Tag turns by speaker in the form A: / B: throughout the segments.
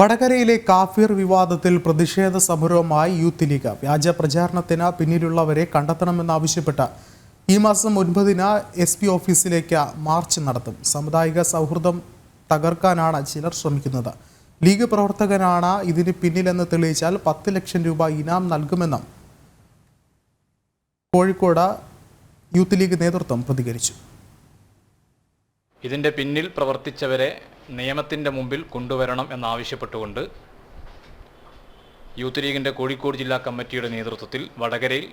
A: വടകരയിലെ കാഫിർ വിവാദത്തിൽ പ്രതിഷേധ സമരവുമായി യൂത്ത് ലീഗ്. വ്യാജ പ്രചാരണത്തിന് പിന്നിലുള്ളവരെ കണ്ടെത്തണമെന്നാവശ്യപ്പെട്ട് ഈ മാസം 9-ന് SP ഓഫീസിലേക്ക് മാർച്ച് നടത്തും. സാമുദായിക സൗഹൃദം തകർക്കാനാണ് ചിലർ ശ്രമിക്കുന്നത്. ലീഗ് പ്രവർത്തകനാണ് ഇതിന് പിന്നിലെന്ന് തെളിയിച്ചാൽ 10 ലക്ഷം രൂപ ഇനാം നൽകുമെന്നും കോഴിക്കോട് യൂത്ത് ലീഗ് നേതൃത്വം പ്രതികരിച്ചു.
B: ഇതിൻ്റെ പിന്നിൽ പ്രവർത്തിച്ചവരെ നിയമത്തിൻ്റെ മുമ്പിൽ കൊണ്ടുവരണം എന്നാവശ്യപ്പെട്ടുകൊണ്ട് യൂത്ത് ലീഗിൻ്റെ കോഴിക്കോട് ജില്ലാ കമ്മിറ്റിയുടെ നേതൃത്വത്തിൽ വടകരയിൽ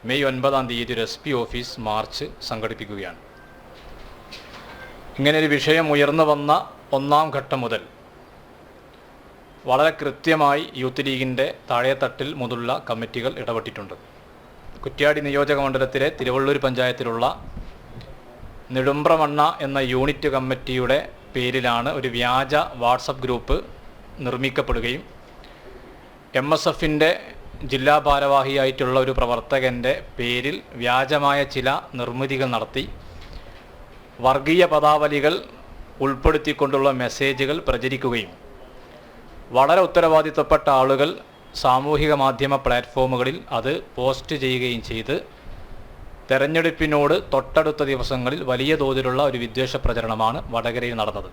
B: മെയ് 9-ാം തീയതി ഒരു SP ഓഫീസ് മാർച്ച് സംഘടിപ്പിക്കുകയാണ്. ഇങ്ങനെയൊരു വിഷയം ഉയർന്നു വന്ന 1-ാം ഘട്ടം മുതൽ വളരെ കൃത്യമായി യൂത്ത് ലീഗിൻ്റെ താഴെത്തട്ടിൽ മുതലുള്ള കമ്മിറ്റികൾ ഇടപെട്ടിട്ടുണ്ട്. കുറ്റ്യാടി നിയോജക മണ്ഡലത്തിലെ തിരുവള്ളൂർ പഞ്ചായത്തിലുള്ള നെടുമ്പ്രമണ്ണ എന്ന യൂണിറ്റ് കമ്മിറ്റിയുടെ പേരിലാണ് ഒരു വ്യാജ വാട്സപ്പ് ഗ്രൂപ്പ് നിർമ്മിക്കപ്പെടുകയും MSFൻ്റെ ജില്ലാ ഭാരവാഹിയായിട്ടുള്ള ഒരു പ്രവർത്തകൻ്റെ പേരിൽ വ്യാജമായ ചില നിർമ്മിതികൾ നടത്തി വർഗീയ പദാവലികൾ ഉൾപ്പെടുത്തിക്കൊണ്ടുള്ള മെസ്സേജുകൾ പ്രചരിക്കുകയും വളരെ ഉത്തരവാദിത്തപ്പെട്ട ആളുകൾ സാമൂഹിക മാധ്യമ പ്ലാറ്റ്ഫോമുകളിൽ അത് പോസ്റ്റ് ചെയ്യുകയും ചെയ്ത് തെരഞ്ഞെടുപ്പിനോട് തൊട്ടടുത്ത ദിവസങ്ങളിൽ വലിയ തോതിലുള്ള ഒരു വിദ്വേഷ പ്രചരണമാണ് വടകരയിൽ നടന്നത്.